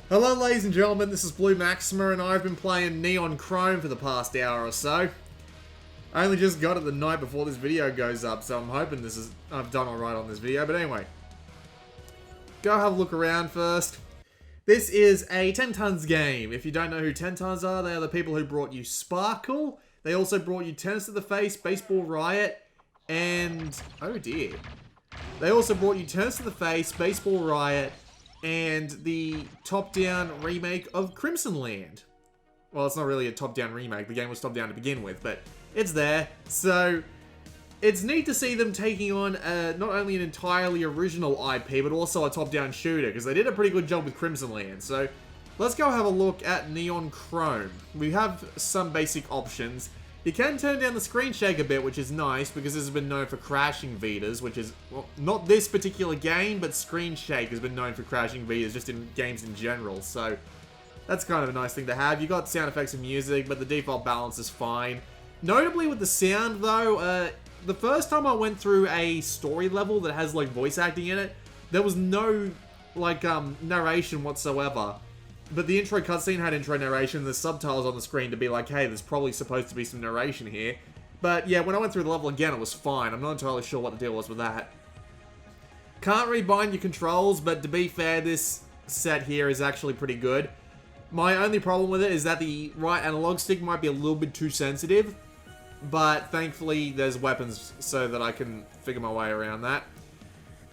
Hello ladies and gentlemen, this is Blue Maxima and I've been playing Neon Chrome for the past hour or so. I only just got it the night before this video goes up, so I'm hoping I've done alright on this video, but anyway. Go have a look around first. This is a 10 Tons game. If you don't know who 10 Tons are, they are the people who brought you Sparkle. They also brought you Tennis to the Face, Baseball Riot, and... oh dear. They also brought you Tennis to the Face, Baseball Riot, and the top-down remake of Crimson Land. Well, it's not really a top-down remake. The game was top-down to begin with, but it's there. So, it's neat to see them taking on not only an entirely original IP, but also a top-down shooter, because they did a pretty good job with Crimson Land. So, let's go have a look at Neon Chrome. We have some basic options. You can turn down the screen shake a bit, which is nice, because this has been known for crashing Vitas, which is, well, not this particular game, but screen shake has been known for crashing Vitas, just in games in general, so that's kind of a nice thing to have. You got sound effects and music, but the default balance is fine. Notably with the sound, though, the first time I went through a story level that has, like, voice acting in it, there was no, like, narration whatsoever. But the intro cutscene had intro narration, there's subtitles on the screen to be like, hey, there's probably supposed to be some narration here. But yeah, when I went through the level again, it was fine. I'm not entirely sure what the deal was with that. Can't rebind your controls, but to be fair, this set here is actually pretty good. My only problem with it is that the right analog stick might be a little bit too sensitive, but thankfully there's weapons so that I can figure my way around that.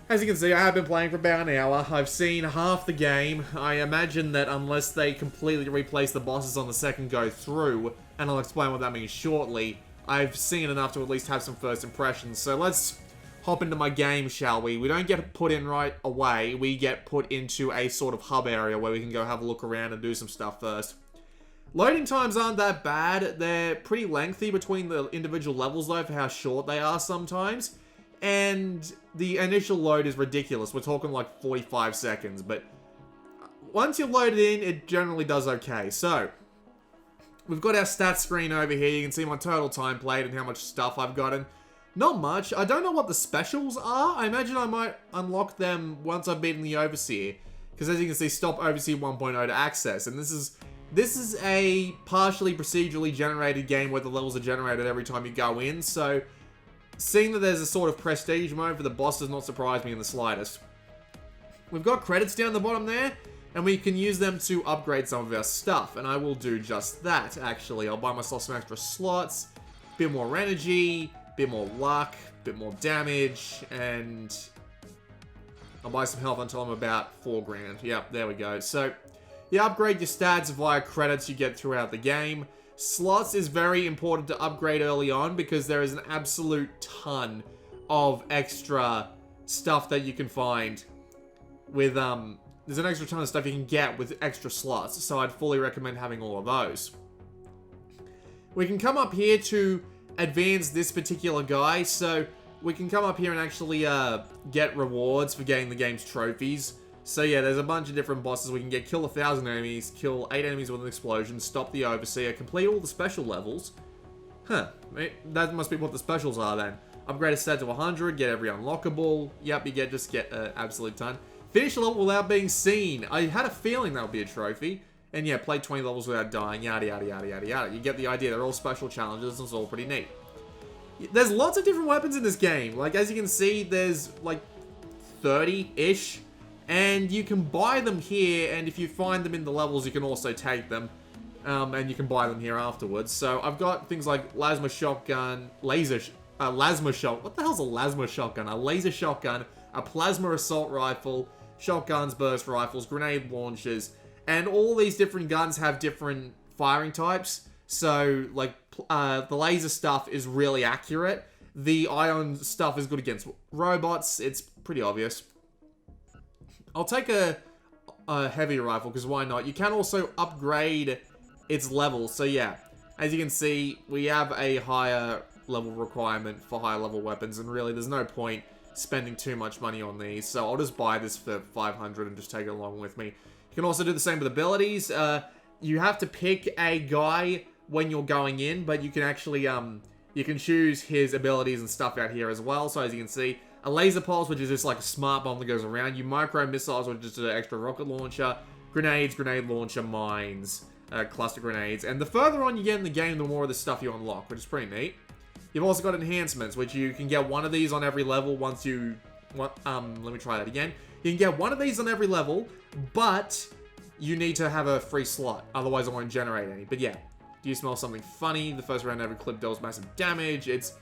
As you can see, I have been playing for about an hour. I've seen half the game. I imagine that unless they completely replace the bosses on the second go through, and I'll explain what that means shortly, I've seen enough to at least have some first impressions. So let's hop into my game, shall we? We don't get put in right away. We get put into a sort of hub area where we can go have a look around and do some stuff first. Loading times aren't that bad. They're pretty lengthy between the individual levels, though, for how short they are sometimes. And the initial load is ridiculous. We're talking like 45 seconds, but once you load it in, it generally does okay. So, we've got our stats screen over here. You can see my total time played and how much stuff I've gotten. Not much. I don't know what the specials are. I imagine I might unlock them once I've beaten the Overseer. Because as you can see, stop Overseer 1.0 to access. And this is a partially procedurally generated game where the levels are generated every time you go in. So, seeing that there's a sort of prestige mode for the boss does not surprise me in the slightest. We've got credits down the bottom there, and we can use them to upgrade some of our stuff, and I will do just that, actually. I'll buy myself some extra slots, bit more energy, bit more luck, bit more damage, and I'll buy some health until I'm about 4 grand. Yep, there we go. So, you upgrade your stats via credits you get throughout the game. Slots is very important to upgrade early on because there is an absolute ton of extra stuff that you can find with, there's an extra ton of stuff you can get with extra slots, so I'd fully recommend having all of those. We can come up here to advance this particular guy, so we can come up here and actually get rewards for getting the game's trophies. So yeah, there's a bunch of different bosses we can get. Kill 1,000 enemies, kill 8 enemies with an explosion, stop the Overseer, complete all the special levels. Huh, that must be what the specials are then. Upgrade a stat to 100, get every unlockable. Yep, you just get an absolute ton. Finish a level without being seen. I had a feeling that would be a trophy. And yeah, play 20 levels without dying, yada yada yada yada yada. You get the idea, they're all special challenges, and it's all pretty neat. There's lots of different weapons in this game. Like, as you can see, there's like 30-ish. And you can buy them here, and if you find them in the levels, you can also take them. And you can buy them here afterwards. So I've got things like Lasma Shotgun, Lasma Shot. What the hell's a Lasma Shotgun? A laser shotgun, a plasma assault rifle, shotguns, burst rifles, grenade launchers, and all these different guns have different firing types. So, like, the laser stuff is really accurate. The ion stuff is good against robots. It's pretty obvious. I'll take a heavy rifle, because why not? You can also upgrade its level. So yeah, as you can see, we have a higher level requirement for higher level weapons, and really there's no point spending too much money on these. So I'll just buy this for 500 and just take it along with me. You can also do the same with abilities. You have to pick a guy when you're going in, but you can actually, you can choose his abilities and stuff out here as well. So as you can see, a laser pulse, which is just like a smart bomb that goes around you. Micro missiles, which is just an extra rocket launcher. grenades, grenade launcher, mines, cluster grenades. And the further on you get in the game, the more of the stuff you unlock, which is pretty neat. You've also got enhancements, which you can get one of these on every level once you... let me try that again. You can get one of these on every level, but you need to have a free slot. Otherwise, it won't generate any. But yeah, do you smell something funny? The first round every clip deals massive damage. It's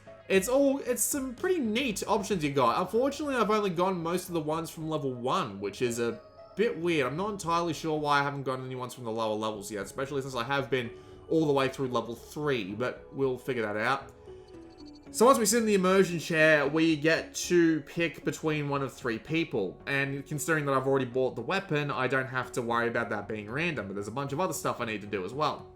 some pretty neat options you got. Unfortunately, I've only gotten most of the ones from level 1, which is a bit weird. I'm not entirely sure why I haven't gotten any ones from the lower levels yet, especially since I have been all the way through level 3, but we'll figure that out. So once we sit in the immersion chair, we get to pick between one of 3 people. And considering that I've already bought the weapon, I don't have to worry about that being random, but there's a bunch of other stuff I need to do as well.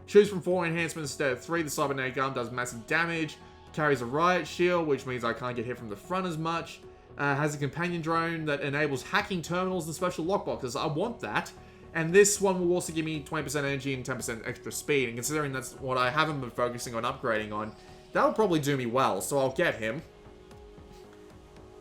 Choose from 4 enhancements instead of 3. The cybernetic arm does massive damage, carries a riot shield, which means I can't get hit from the front as much. Has a companion drone that enables hacking terminals and special lockboxes. I want that. And this one will also give me 20% energy and 10% extra speed. And considering that's what I haven't been focusing on upgrading on, that'll probably do me well, so I'll get him.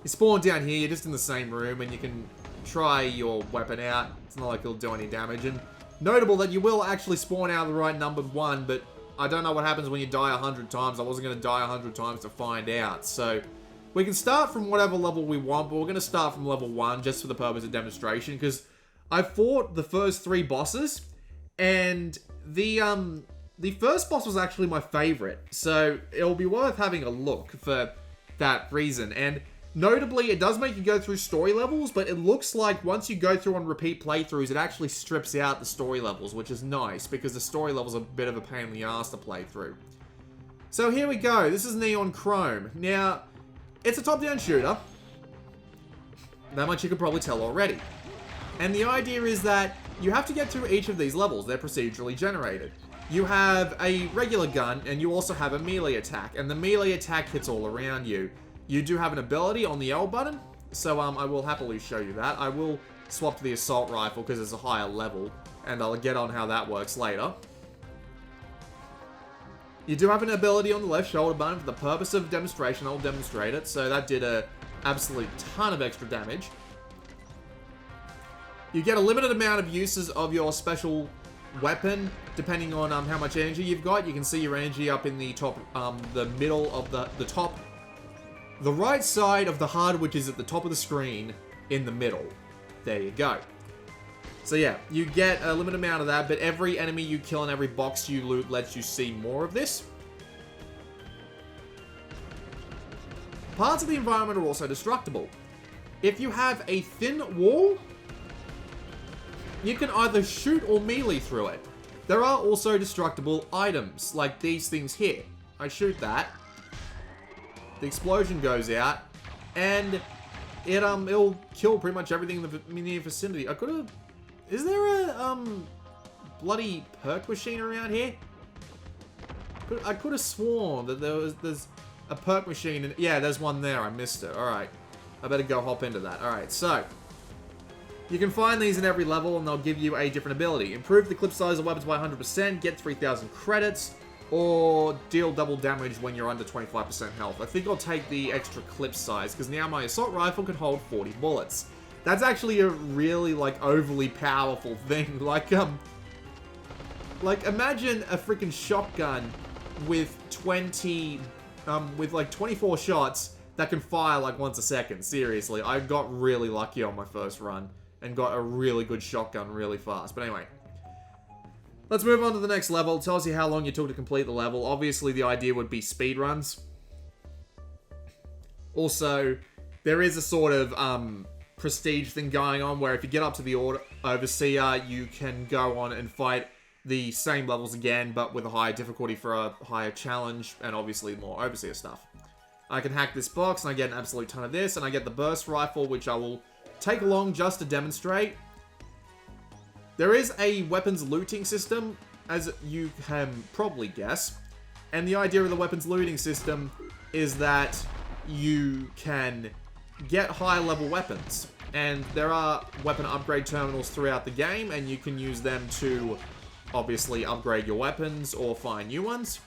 You spawn down here, you're just in the same room, and you can try your weapon out. It's not like it'll do any damage. And notable that you will actually spawn out the right numbered one, but I don't know what happens when you die 100 times. I wasn't going to die 100 times to find out. So we can start from whatever level we want, but we're going to start from level 1 just for the purpose of demonstration, because I fought the first 3 bosses, and the first boss was actually my favorite, so it'll be worth having a look for that reason. And notably, it does make you go through story levels, but it looks like once you go through on repeat playthroughs, it actually strips out the story levels, which is nice, because the story levels are a bit of a pain in the ass to play through. So here we go. This is Neon Chrome. Now, it's a top-down shooter. That much you could probably tell already. And the idea is that you have to get through each of these levels. They're procedurally generated. You have a regular gun, and you also have a melee attack. And the melee attack hits all around you. You do have an ability on the L button, so I will happily show you that. I will swap to the assault rifle because it's a higher level, and I'll get on how that works later. You do have an ability on the left shoulder button for the purpose of demonstration. I'll demonstrate it. So that did a absolute ton of extra damage. You get a limited amount of uses of your special weapon, depending on how much energy you've got. You can see your energy up in the top, the middle of the top, the right side of the HUD, which is at the top of the screen in the middle. There you go. So yeah, you get a limited amount of that, but every enemy you kill and every box you loot lets you see more of this. Parts of the environment are also destructible. If you have a thin wall, you can either shoot or melee through it. There are also destructible items, like these things here. I shoot that. The explosion goes out, and it'll kill pretty much everything in the immediate vicinity. Is there a, bloody perk machine around here? I could have sworn that there's a perk machine, and yeah, there's one there. I missed it. Alright. I better go hop into that. Alright, so you can find these in every level, and they'll give you a different ability. Improve the clip size of weapons by 100%, get 3,000 credits, or deal double damage when you're under 25% health. I think I'll take the extra clip size, because now my assault rifle can hold 40 bullets. That's actually a really, overly powerful thing. Like, imagine a freaking shotgun with 24 shots that can fire, once a second. Seriously, I got really lucky on my first run and got a really good shotgun really fast. But anyway, let's move on to the next level. It tells you how long you took to complete the level. Obviously, the idea would be speed runs. Also, there is a sort of, prestige thing going on where if you get up to the Overseer, you can go on and fight the same levels again, but with a higher difficulty for a higher challenge, and obviously more Overseer stuff. I can hack this box, and I get an absolute ton of this, and I get the burst rifle, which I will take along just to demonstrate. There is a weapons looting system, as you can probably guess, and the idea of the weapons looting system is that you can get high level weapons, and there are weapon upgrade terminals throughout the game, and you can use them to obviously upgrade your weapons or find new ones.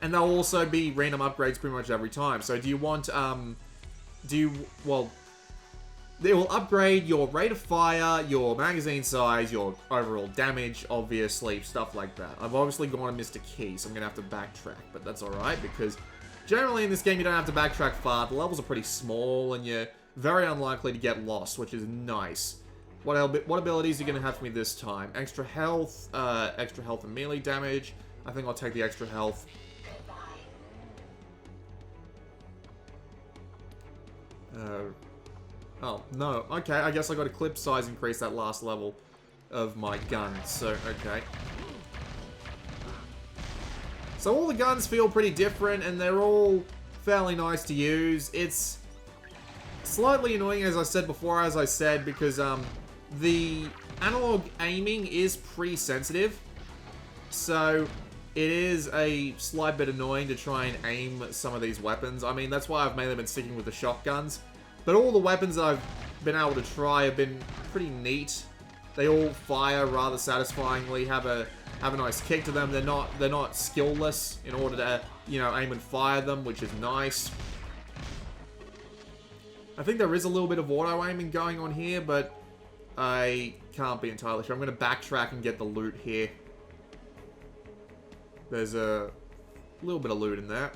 And there'll also be random upgrades pretty much every time. So do you want, They will upgrade your rate of fire, your magazine size, your overall damage, obviously, stuff like that. I've obviously gone and missed a key, so I'm going to have to backtrack, but that's alright, because generally in this game you don't have to backtrack far. The levels are pretty small, and you're very unlikely to get lost, which is nice. What abilities are you going to have for me this time? Extra health and melee damage. I think I'll take the extra health. Oh, no. Okay, I guess I got a clip size increase that last level of my guns. So, okay. So all the guns feel pretty different, and they're all fairly nice to use. It's slightly annoying, as I said before, because the analog aiming is pretty sensitive. So it is a slight bit annoying to try and aim some of these weapons. I mean, that's why I've mainly been sticking with the shotguns. But all the weapons that I've been able to try have been pretty neat. They all fire rather satisfyingly, have a nice kick to them. They're not skill-less in order to, you know, aim and fire them, which is nice. I think there is a little bit of auto-aiming going on here, but I can't be entirely sure. I'm going to backtrack and get the loot here. There's a little bit of loot in there.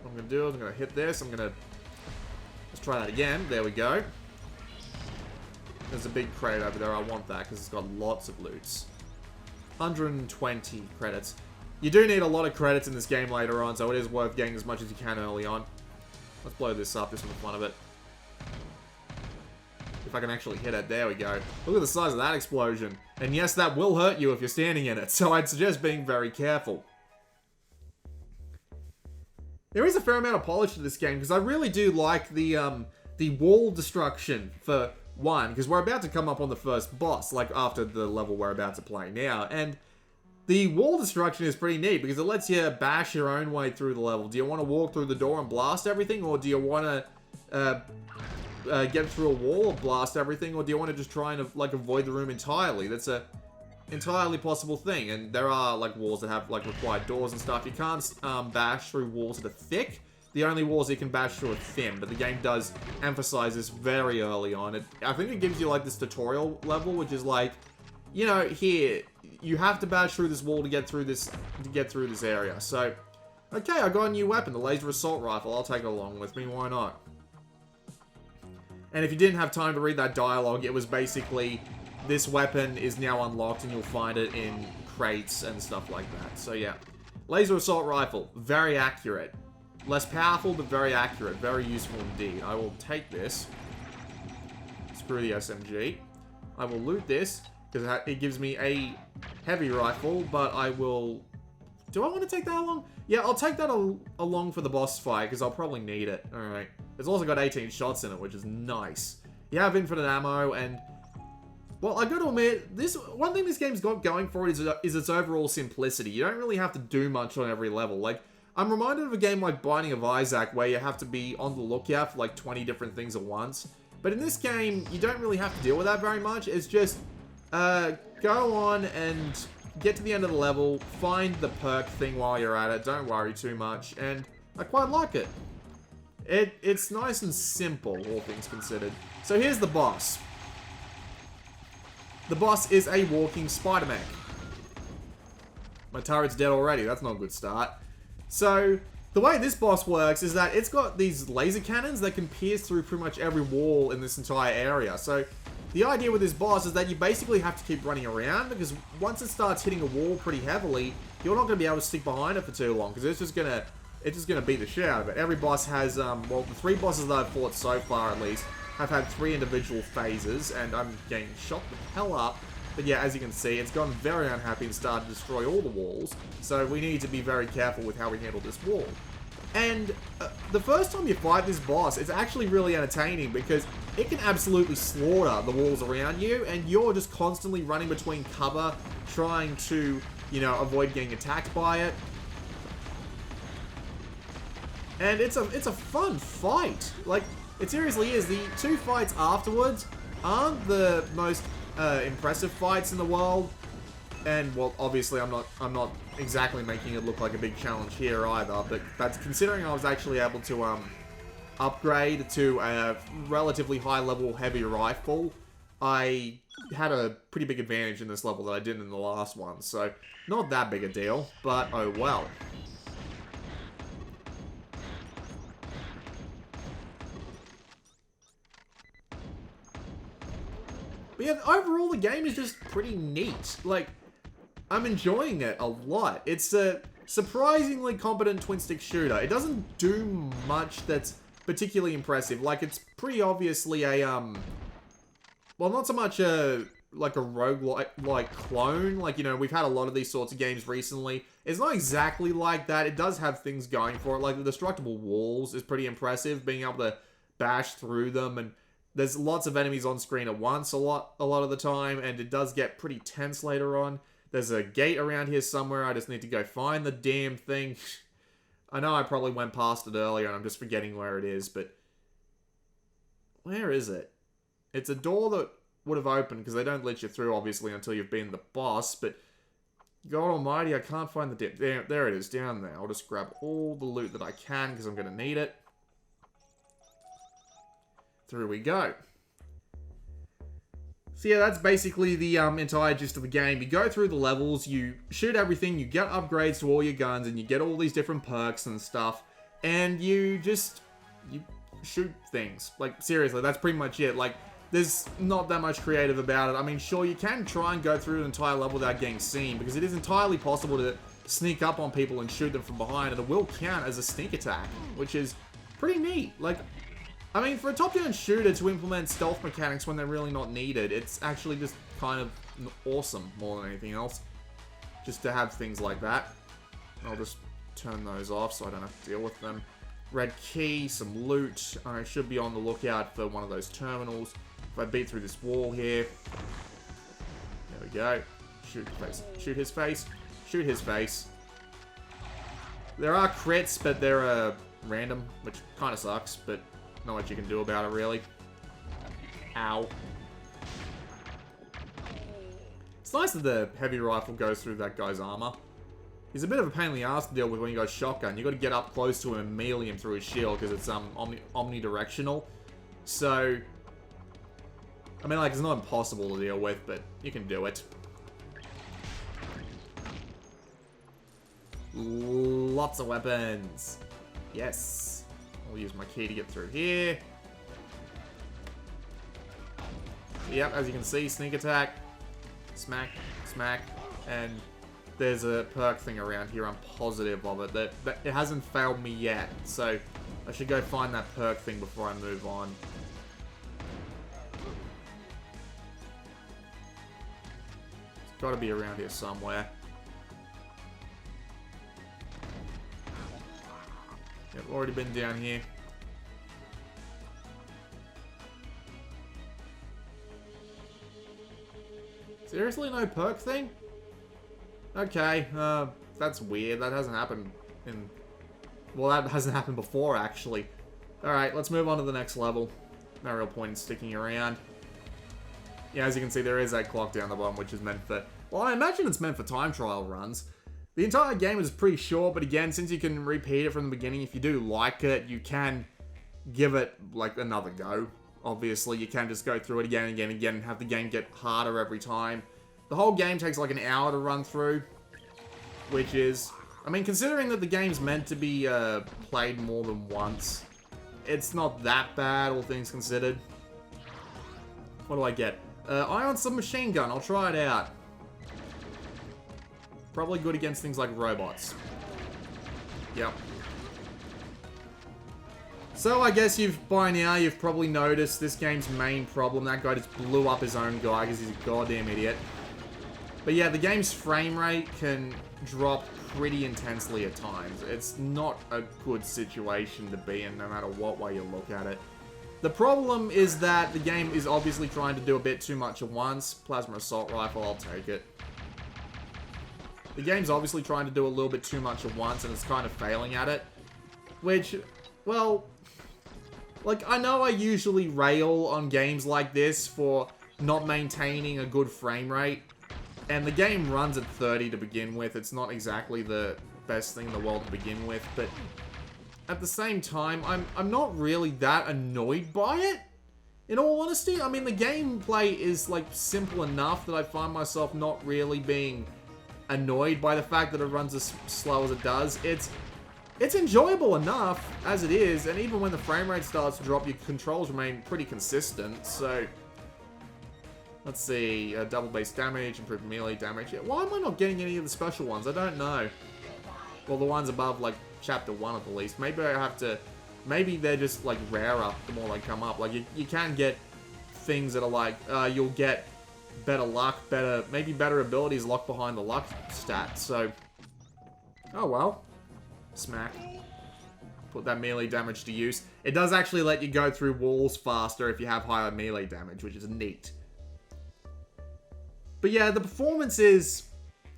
What I'm going to do is I'm going to hit this. Let's try that again. There we go. There's a big crate over there. I want that because it's got lots of loots. 120 credits. You do need a lot of credits in this game later on, so it is worth getting as much as you can early on. Let's blow this up just for the fun of it. If I can actually hit it. There we go. Look at the size of that explosion. And yes, that will hurt you if you're standing in it, so I'd suggest being very careful. There is a fair amount of polish to this game, because I really do like the wall destruction, for one, because we're about to come up on the first boss, like after the level we're about to play now, and the wall destruction is pretty neat, because it lets you bash your own way through the level. Do you want to walk through the door and blast everything, or do you want to get through a wall and blast everything, or do you want to just try and like avoid the room entirely? That's a entirely possible thing, and there are like walls that have like required doors and stuff. You can't bash through walls that are thick. The only walls you can bash through are thin, but the game does emphasize this very early on. I think it gives you like this tutorial level, which is like, you know, here you have to bash through this wall to get through this area. So, okay, I got a new weapon, the laser assault rifle. I'll take it along with me. Why not? And if you didn't have time to read that dialogue, it was basically, this weapon is now unlocked and you'll find it in crates and stuff like that. So yeah, laser assault rifle, very accurate. Less powerful, but very accurate. Very useful indeed. I will take this. Screw the SMG. I will loot this, because it gives me a heavy rifle, but I will... Do I want to take that along? Yeah, I'll take that along for the boss fight, because I'll probably need it. Alright. It's also got 18 shots in it, which is nice. You have infinite ammo, and... Well, I gotta admit, one thing this game's got going for it is its overall simplicity. You don't really have to do much on every level. Like, I'm reminded of a game like Binding of Isaac, where you have to be on the lookout for like 20 different things at once. But in this game, you don't really have to deal with that very much. It's just, go on and get to the end of the level, find the perk thing while you're at it, don't worry too much, and I quite like it. It's nice and simple, all things considered. So here's the boss. The boss is a walking Spider-Man. My turret's dead already, that's not a good start. So, the way this boss works is that it's got these laser cannons that can pierce through pretty much every wall in this entire area. So, the idea with this boss is that you basically have to keep running around, because once it starts hitting a wall pretty heavily, you're not going to be able to stick behind it for too long, because it's just going to beat the shit out of it. Every boss has, well, the 3 bosses that I've fought so far at least, have had 3 individual phases, and I'm getting shot the hell up. But yeah, as you can see, it's gone very unhappy and started to destroy all the walls. So we need to be very careful with how we handle this wall. And the first time you fight this boss, it's actually really entertaining because it can absolutely slaughter the walls around you, and you're just constantly running between cover, trying to, you know, avoid getting attacked by it. And it's a fun fight. Like, it seriously is. The 2 fights afterwards aren't the most impressive fights in the world, and well, obviously I'm not exactly making it look like a big challenge here either, but that's considering I was actually able to upgrade to a relatively high-level heavy rifle, I had a pretty big advantage in this level that I didn't in the last one. So, not that big a deal, but oh well. But yeah, overall the game is just pretty neat. Like, I'm enjoying it a lot. It's a surprisingly competent twin-stick shooter. It doesn't do much that's particularly impressive. Like, it's pretty obviously a, well, not so much like a roguelike clone. Like, you know, we've had a lot of these sorts of games recently. It's not exactly like that. It does have things going for it. Like, the destructible walls is pretty impressive, being able to bash through them, and there's lots of enemies on screen at once a lot of the time, and it does get pretty tense later on. There's a gate around here somewhere. I just need to go find the damn thing. I know I probably went past it earlier, and I'm just forgetting where it is, but where is it? It's a door that would have opened, because they don't let you through, obviously, until you've been the boss, but God almighty, I can't find the there it is, down there. I'll just grab all the loot that I can, because I'm going to need it. Through we go. So yeah, that's basically the entire gist of the game. You go through the levels, you shoot everything, you get upgrades to all your guns, and you get all these different perks and stuff, and you shoot things. Like, seriously, that's pretty much it. Like, there's not that much creative about it. I mean, sure, you can try and go through an entire level without getting seen, because it is entirely possible to sneak up on people and shoot them from behind, and it will count as a sneak attack, which is pretty neat. Like, I mean, for a top-down shooter to implement stealth mechanics when they're really not needed, it's actually just kind of awesome more than anything else. Just to have things like that. I'll just turn those off so I don't have to deal with them. Red key, some loot. I should be on the lookout for one of those terminals. If I beat through this wall here. There we go. Shoot his face. Shoot his face. Shoot his face. There are crits, but they're random, which kind of sucks, but not much you can do about it, really. Ow. It's nice that the heavy rifle goes through that guy's armor. He's a bit of a pain in the ass to deal with when you got a shotgun. You got to get up close to him and melee him through his shield because it's omnidirectional. So, I mean, like, it's not impossible to deal with, but you can do it. Lots of weapons. Yes. I'll use my key to get through here. Yep, as you can see, sneak attack. Smack, smack, and there's a perk thing around here, I'm positive of it. That it hasn't failed me yet, so I should go find that perk thing before I move on. It's got to be around here somewhere. I've already been down here. Seriously, no perk thing? Okay, that's weird. That hasn't happened in... Well, that hasn't happened before, actually. Alright, let's move on to the next level. No real point in sticking around. Yeah, as you can see, there is that clock down the bottom, which is meant for... Well, I imagine it's meant for time trial runs. The entire game is pretty short, but again, since you can repeat it from the beginning, if you do like it, you can give it, like, another go. Obviously, you can just go through it again and again and again and have the game get harder every time. The whole game takes like an hour to run through, which is... I mean, considering that the game's meant to be played more than once, it's not that bad, all things considered. What do I get? Ion submachine gun, I'll try it out. Probably good against things like robots. Yep. So I guess by now you've probably noticed this game's main problem. That guy just blew up his own guy because he's a goddamn idiot. But yeah, the game's frame rate can drop pretty intensely at times. It's not a good situation to be in no matter what way you look at it. The problem is that the game is obviously trying to do a bit too much at once. Plasma assault rifle, I'll take it. The game's obviously trying to do a little bit too much at once, and it's kind of failing at it. Which, well, like, I know I usually rail on games like this for not maintaining a good frame rate, and the game runs at 30 to begin with. It's not exactly the best thing in the world to begin with, but at the same time, I'm not really that annoyed by it. In all honesty, I mean, the gameplay is, like, simple enough that I find myself not really being annoyed by the fact that it runs as slow as it does. It's enjoyable enough as it is, and even when the frame rate starts to drop, your controls remain pretty consistent, so... Let's see, double base damage, improved melee damage. Why am I not getting any of the special ones? I don't know. Well, the ones above, like, Chapter 1 at the least. Maybe I have to... Maybe they're just, like, rarer the more they come up. Like, you can get things that are like, you'll get better luck, maybe better abilities locked behind the luck stat, so... Oh, well. Smack. Put that melee damage to use. It does actually let you go through walls faster if you have higher melee damage, which is neat. But yeah, the performance is...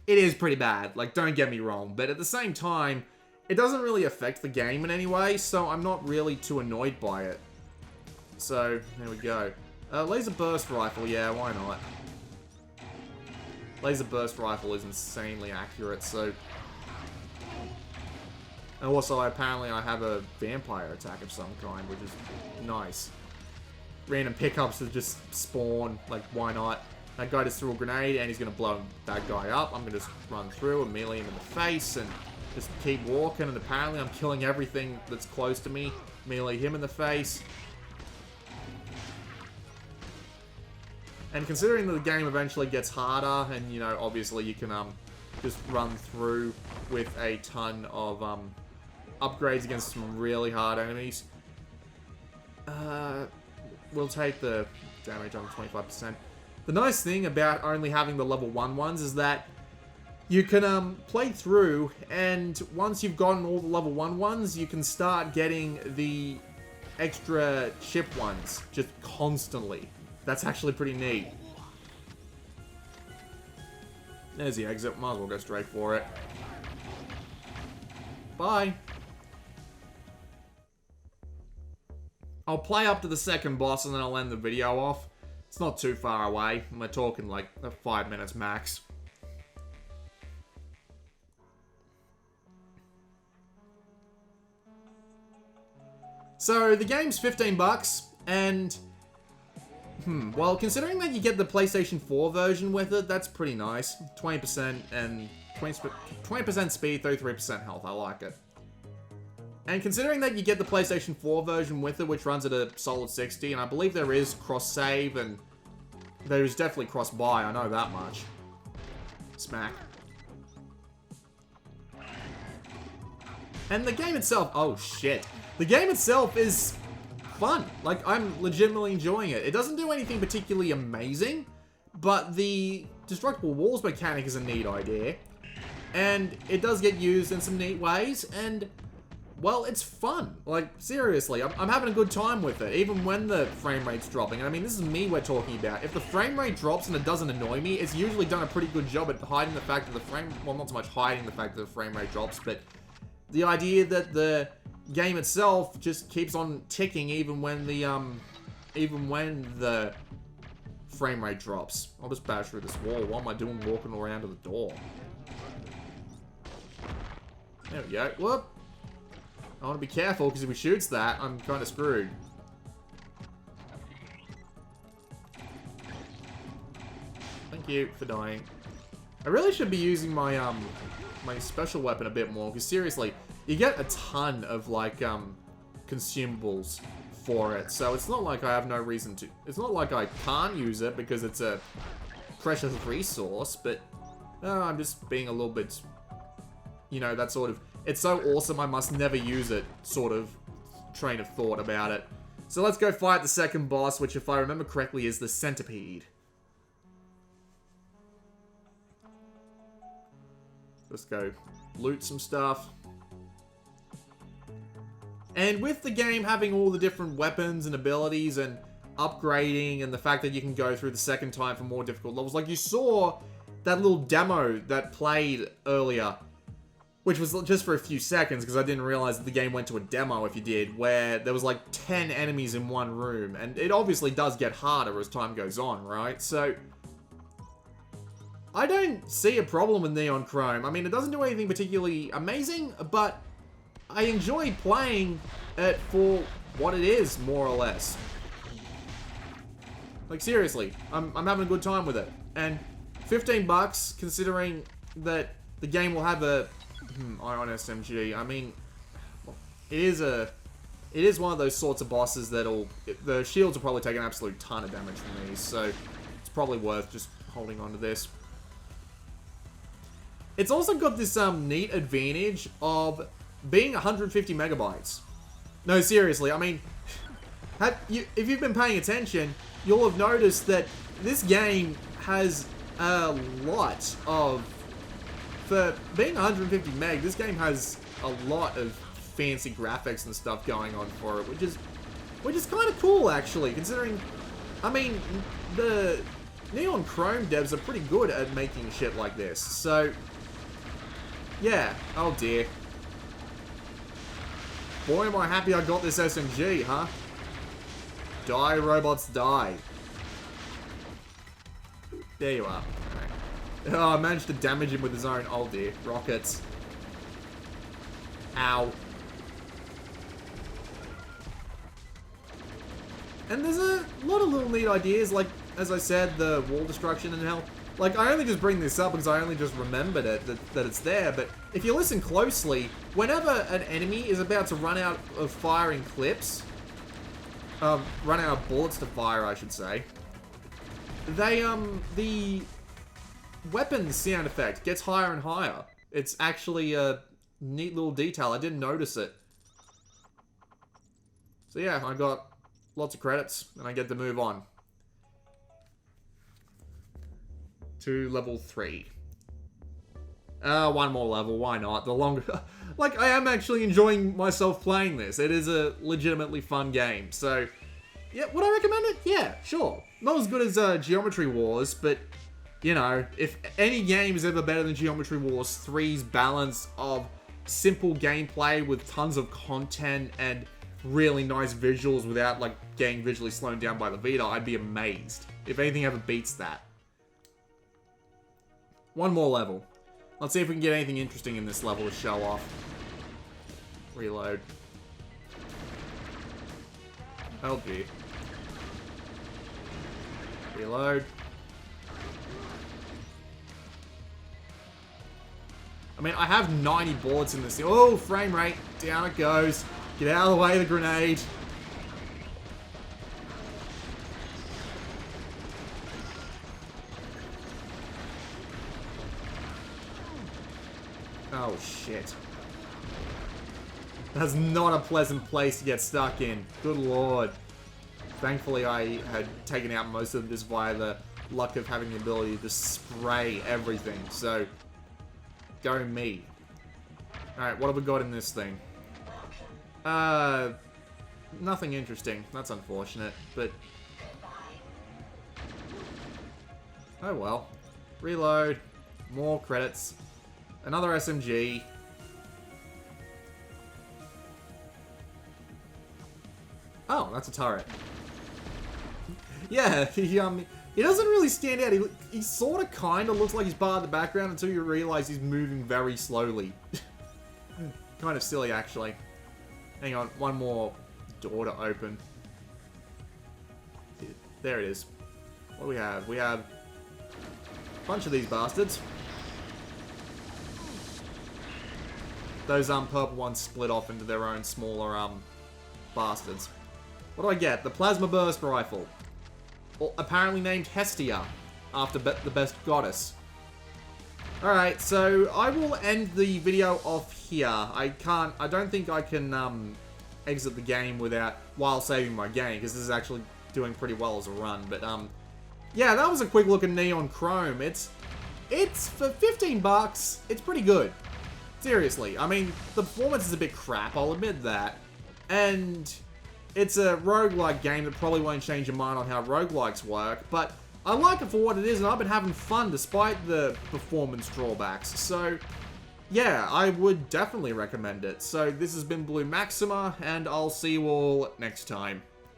It is pretty bad, like, don't get me wrong, but at the same time... It doesn't really affect the game in any way, so I'm not really too annoyed by it. So, there we go. Laser burst rifle, yeah, why not? Laser burst rifle is insanely accurate, so... And also, apparently I have a vampire attack of some kind, which is nice. Random pickups that just spawn, like, why not? That guy just threw a grenade, and he's gonna blow that guy up. I'm gonna just run through and melee him in the face, and... Just keep walking, and apparently I'm killing everything that's close to me. Melee him in the face. And considering that the game eventually gets harder, and, you know, obviously you can, just run through with a ton of, upgrades against some really hard enemies. We'll take the damage on 25%. The nice thing about only having the level 1 ones is that you can play through, and once you've gotten all the level 1 ones, you can start getting the extra chip ones just constantly. That's actually pretty neat. There's the exit. Might as well go straight for it. Bye. I'll play up to the second boss and then I'll end the video off. It's not too far away. We're talking like 5 minutes max. So, the game's $15, and... well, considering that you get the PlayStation 4 version with it, that's pretty nice. 20% and... 20% speed, 33% health, I like it. And considering that you get the PlayStation 4 version with it, which runs at a solid 60, and I believe there is cross-save, and... there is definitely cross-buy, I know that much. Smack. And the game itself... oh, shit. The game itself is fun. Like, I'm legitimately enjoying it. It doesn't do anything particularly amazing, but the destructible walls mechanic is a neat idea. And it does get used in some neat ways, and, well, it's fun. Like, seriously, I'm having a good time with it, even when the frame rate's dropping. And I mean, this is me we're talking about. If the frame rate drops and it doesn't annoy me, it's usually done a pretty good job at hiding the fact that the frame... well, not so much hiding the fact that the frame rate drops, but the idea that the game itself just keeps on ticking even when the frame rate drops. I'll just bash through this wall. What am I doing walking around to the door? There we go. Whoop! I want to be careful, because if he shoots that, I'm kind of screwed. Thank you for dying. I really should be using my, my special weapon a bit more, because seriously, you get a ton of, like, consumables for it, so it's not like I have no reason to... it's not like I can't use it because it's a precious resource, but I'm just being a little bit, you know, that sort of, it's so awesome I must never use it sort of train of thought about it. So let's go fight the second boss, which if I remember correctly is the Centipede. Let's go loot some stuff. And with the game having all the different weapons and abilities and upgrading and the fact that you can go through the second time for more difficult levels, like you saw that little demo that played earlier, which was just for a few seconds because I didn't realize that the game went to a demo if you did, where there was like 10 enemies in one room, and it obviously does get harder as time goes on, right? So I don't see a problem with Neon Chrome. I mean, it doesn't do anything particularly amazing, but I enjoy playing it for what it is, more or less. Like, seriously, I'm having a good time with it. And 15 bucks, considering that the game will have a Ion SMG. I mean, it is one of those sorts of bosses the shields will probably take an absolute ton of damage from these, so it's probably worth just holding on to this. It's also got this neat advantage of being 150 megabytes. No, seriously, I mean, if you've been paying attention, you'll have noticed that this game has a lot of... For being 150 meg, this game has a lot of fancy graphics and stuff going on for it, which is kind of cool, actually, considering... I mean, the Neon Chrome devs are pretty good at making shit like this, so... Yeah, oh dear. Boy, am I happy I got this SMG, huh? Die, robots, die. There you are. Okay. Oh, I managed to damage him with his own, oh dear, rockets. Ow. And there's a lot of little neat ideas, like, as I said, the wall destruction and hell. Like, I only just bring this up because I only just remembered it, that it's there, but if you listen closely, whenever an enemy is about to run out of firing clips, run out of bullets to fire, I should say, the weapons sound effect gets higher and higher. It's actually a neat little detail. I didn't notice it. So yeah, I got lots of credits, and I get to move on to level 3. One more level, why not? The longer... Like, I am actually enjoying myself playing this. It is a legitimately fun game, so... Yeah, would I recommend it? Yeah, sure. Not as good as Geometry Wars, but, you know, if any game is ever better than Geometry Wars 3's balance of simple gameplay with tons of content and really nice visuals without, like, getting visually slowed down by the Vita, I'd be amazed if anything ever beats that. One more level. Let's see if we can get anything interesting in this level to show off. Reload. Oh gee. Reload. I mean, I have 90 bullets in this thing. Oh, frame rate. Down it goes. Get out of the way of the grenade. Oh, shit. That's not a pleasant place to get stuck in. Good lord. Thankfully, I had taken out most of them just via the luck of having the ability to spray everything. So, go me. Alright, what have we got in this thing? Nothing interesting. That's unfortunate, but... Oh well. Reload. More credits. Another SMG. Oh, that's a turret. Yeah, he doesn't really stand out. He sort of kind of looks like he's part of the background until you realize he's moving very slowly. Kind of silly, actually. Hang on, one more door to open. There it is. What do we have? We have a bunch of these bastards. Those purple ones split off into their own smaller bastards. What do I get? The Plasma Burst Rifle. Well, apparently named Hestia, after the best goddess. Alright, so I will end the video off here. I don't think I can exit the game while saving my game, because this is actually doing pretty well as a run. But yeah, that was a quick look at Neon Chrome. It's for 15 bucks, it's pretty good. Seriously, I mean, the performance is a bit crap, I'll admit that. And it's a roguelike game that probably won't change your mind on how roguelikes work, but I like it for what it is, and I've been having fun despite the performance drawbacks. So, yeah, I would definitely recommend it. So, this has been Blue Maxima, and I'll see you all next time.